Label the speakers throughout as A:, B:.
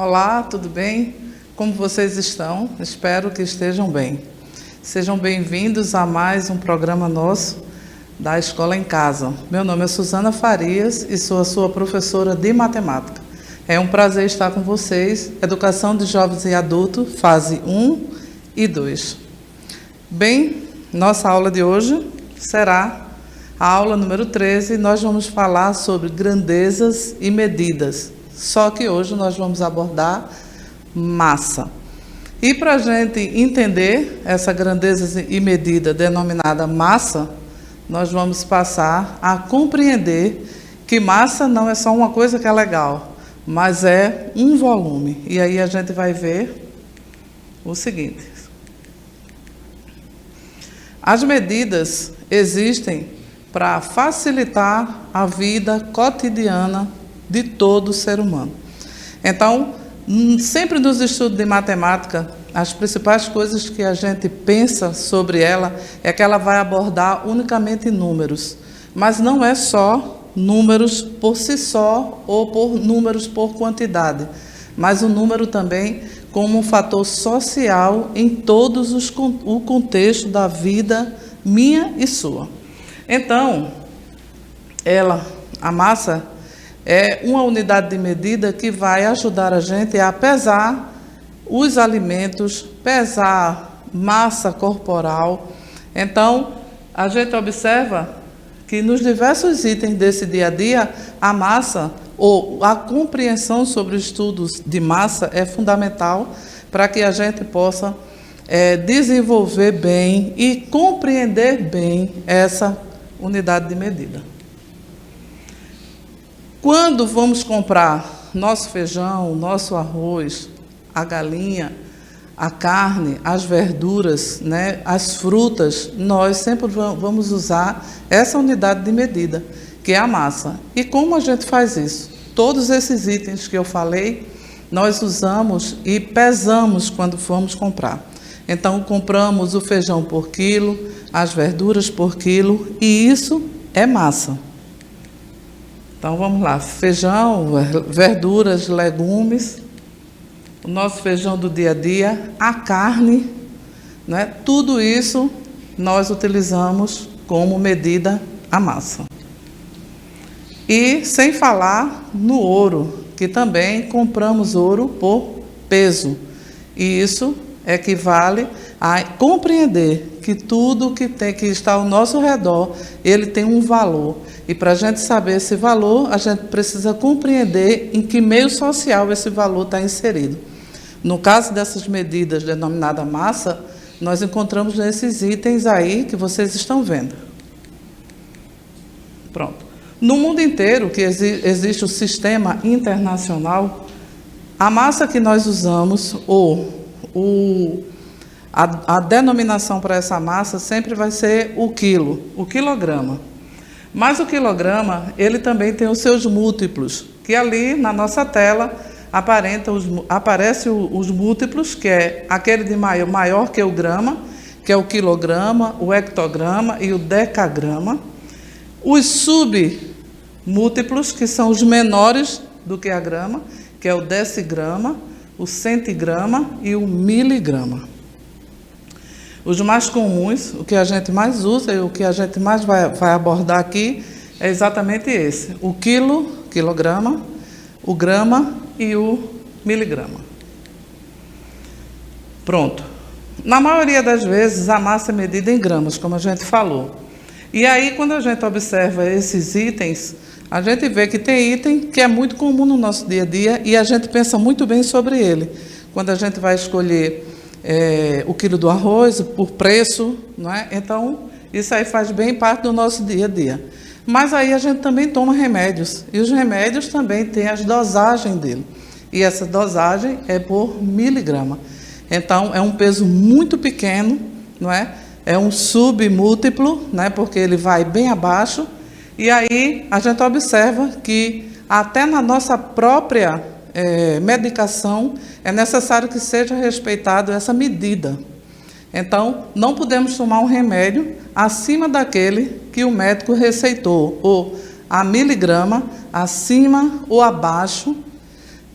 A: Olá, tudo bem? Como vocês estão? Espero que estejam bem. Sejam bem-vindos a mais um programa nosso da Escola em Casa. Meu nome é Suzana Farias e sou a sua professora de matemática. É um prazer estar com vocês, Educação de Jovens e Adultos, fase 1 e 2. Bem, nossa aula de hoje será a aula número 13. Nós vamos falar sobre grandezas e medidas. Só que hoje nós vamos abordar massa. E para a gente entender essa grandeza e medida denominada massa, nós vamos passar a compreender que massa não é só uma coisa que é legal, mas é um volume. E aí a gente vai ver o seguinte. As medidas existem para facilitar a vida cotidiana de todo ser humano. Então, sempre nos estudos de matemática, as principais coisas que a gente pensa sobre ela é que ela vai abordar unicamente números. Mas não é só números por si só ou por números por quantidade, mas o número também como um fator social em todos o contexto da vida minha e sua. Então, a massa é uma unidade de medida que vai ajudar a gente a pesar os alimentos, pesar massa corporal. Então, a gente observa que nos diversos itens desse dia a dia, a massa ou a compreensão sobre os estudos de massa é fundamental para que a gente possa desenvolver bem e compreender bem essa unidade de medida. Quando vamos comprar nosso feijão, nosso arroz, a galinha, a carne, as verduras, as frutas, nós sempre vamos usar essa unidade de medida, que é a massa. E como a gente faz isso? Todos esses itens que eu falei, nós usamos e pesamos quando formos comprar. Então, compramos o feijão por quilo, as verduras por quilo, e isso é massa. Então, vamos lá, feijão, verduras, legumes, o nosso feijão do dia a dia, a carne, tudo isso nós utilizamos como medida a massa. E sem falar no ouro, que também compramos ouro por peso. E isso equivale a compreender que tudo que está ao nosso redor, ele tem um valor. E para a gente saber esse valor, a gente precisa compreender em que meio social esse valor está inserido. No caso dessas medidas denominadas massa, nós encontramos nesses itens aí que vocês estão vendo. Pronto. No mundo inteiro, que existe o sistema internacional, a massa que nós usamos, a denominação para essa massa sempre vai ser o quilo, o quilograma. Mas o quilograma, ele também tem os seus múltiplos, que ali na nossa tela aparecem os múltiplos, que é aquele de maior que o grama, que é o quilograma, o hectograma e o decagrama. Os submúltiplos, que são os menores do que a grama, que é o decigrama, o centigrama e o miligrama. Os mais comuns, o que a gente mais usa e o que a gente mais vai abordar aqui é exatamente esse: o quilograma, o grama e o miligrama. Pronto. Na maioria das vezes, a massa é medida em gramas, como a gente falou. E aí, quando a gente observa esses itens, a gente vê que tem item que é muito comum no nosso dia a dia e a gente pensa muito bem sobre ele. Quando a gente vai escolher o quilo do arroz por preço, não é? Então, isso aí faz bem parte do nosso dia a dia. Mas aí a gente também toma remédios, e os remédios também têm as dosagens dele. E essa dosagem é por miligrama. Então, é um peso muito pequeno, não é? É um submúltiplo, porque ele vai bem abaixo. E aí a gente observa que até na nossa própria medicação é necessário que seja respeitado essa medida. Então, não podemos tomar um remédio acima daquele que o médico receitou, ou a miligrama, acima ou abaixo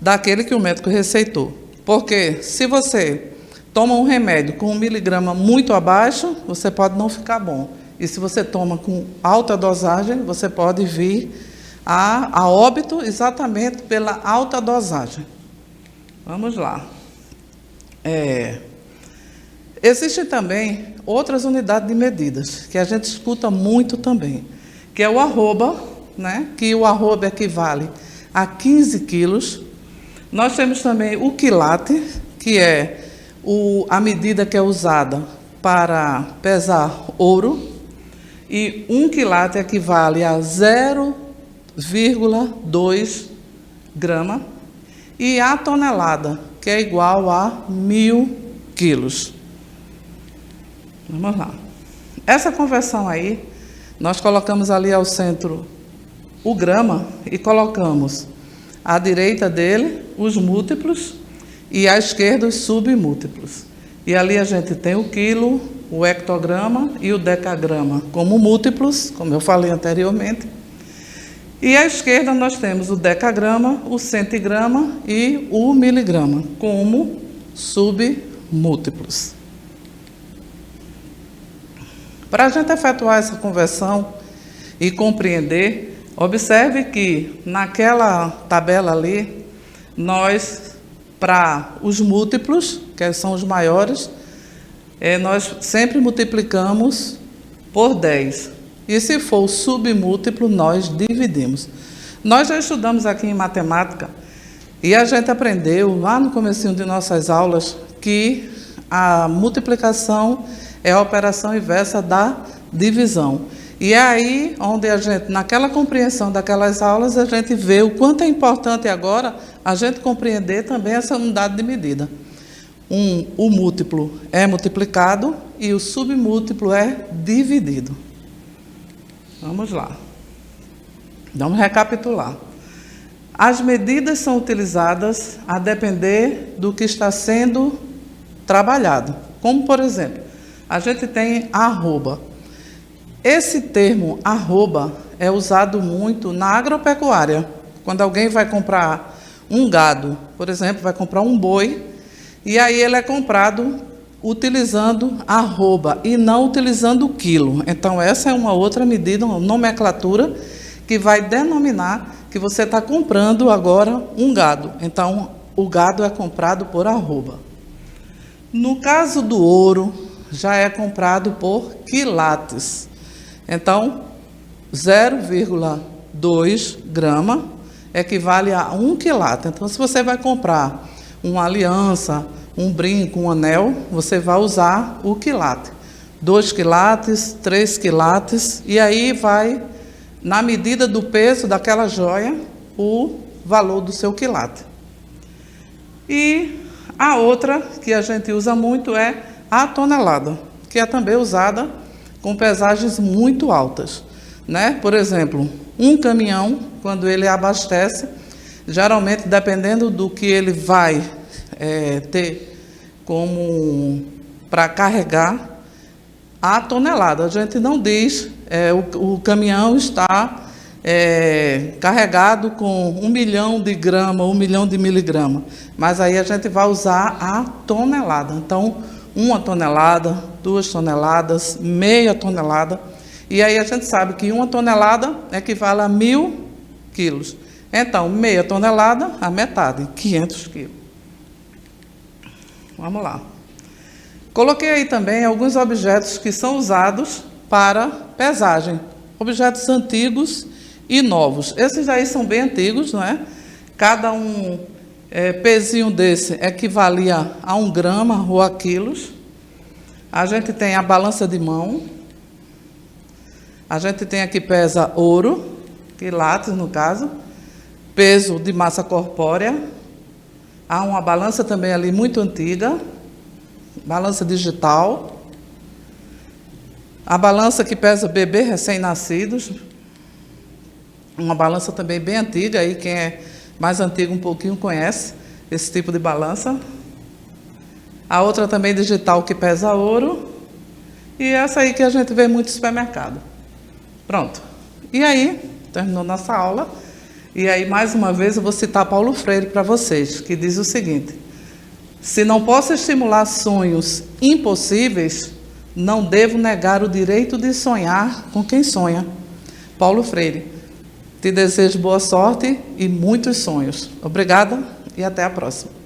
A: daquele que o médico receitou. Porque se você toma um remédio com 1 miligrama muito abaixo, você pode não ficar bom. E se você toma com alta dosagem, você pode vir a óbito exatamente pela alta dosagem. Vamos lá. Existem também outras unidades de medidas, que a gente escuta muito também, que é o arroba, né? Que o arroba equivale a 15 quilos. Nós temos também o quilate, que é a medida que é usada para pesar ouro, e 1 quilate equivale a 0,2 grama, e a tonelada, que é igual a 1.000 quilos. Vamos lá. Essa conversão aí, nós colocamos ali ao centro o grama e colocamos à direita dele os múltiplos e à esquerda os submúltiplos. E ali a gente tem o quilo, o hectograma e o decagrama como múltiplos, como eu falei anteriormente. E à esquerda nós temos o decagrama, o centigrama e o miligrama como submúltiplos. Para a gente efetuar essa conversão e compreender, observe que naquela tabela ali, nós, para os múltiplos, que são os maiores, nós sempre multiplicamos por 10. E se for o submúltiplo, nós dividimos. Nós já estudamos aqui em matemática e a gente aprendeu lá no comecinho de nossas aulas que a multiplicação é a operação inversa da divisão. E é aí onde a gente, naquela compreensão daquelas aulas, a gente vê o quanto é importante agora a gente compreender também essa unidade de medida. O múltiplo é multiplicado e o submúltiplo é dividido. Vamos lá. Vamos recapitular. As medidas são utilizadas a depender do que está sendo trabalhado. Como, por exemplo, a gente tem arroba. Esse termo arroba é usado muito na agropecuária. Quando alguém vai comprar um gado, por exemplo, vai comprar um boi, e aí ele é comprado utilizando arroba e não utilizando o quilo. Então, essa é uma outra medida, uma nomenclatura, que vai denominar que você está comprando agora um gado. Então, o gado é comprado por arroba. No caso do ouro, já é comprado por quilates. Então, 0,2 grama equivale a 1 quilate. Então, se você vai comprar uma aliança, um brinco, um anel, você vai usar o quilate. 2 quilates, 3 quilates, e aí vai, na medida do peso daquela joia, o valor do seu quilate. E a outra que a gente usa muito é a tonelada, que é também usada com pesagens muito altas, né? Por exemplo, um caminhão, quando ele abastece, geralmente, dependendo do que ele vai ter como para carregar, a tonelada. A gente não diz, o caminhão está carregado com 1 milhão de grama, 1 milhão de miligrama, mas aí a gente vai usar a tonelada. Então, 1 tonelada, 2 toneladas, meia tonelada, e aí a gente sabe que 1 tonelada equivale a 1.000 quilos. Então, meia tonelada, a metade, 500 quilos. Vamos lá. Coloquei aí também alguns objetos que são usados para pesagem. Objetos antigos e novos. Esses aí são bem antigos, não é? Cada pezinho desse equivalia a 1 grama ou a quilos. A gente tem a balança de mão. A gente tem aqui pesa ouro, quilates no caso. Peso de massa corpórea. Há uma balança também ali muito antiga. Balança digital. A balança que pesa bebê recém-nascidos. Uma balança também bem antiga, aí quem é mais antigo um pouquinho conhece esse tipo de balança. A outra também digital que pesa ouro. E essa aí que a gente vê muito no supermercado. Pronto. E aí, terminou nossa aula. E aí, mais uma vez, eu vou citar Paulo Freire para vocês, que diz o seguinte: se não posso estimular sonhos impossíveis, não devo negar o direito de sonhar com quem sonha. Paulo Freire. Te desejo boa sorte e muitos sonhos. Obrigada e até a próxima.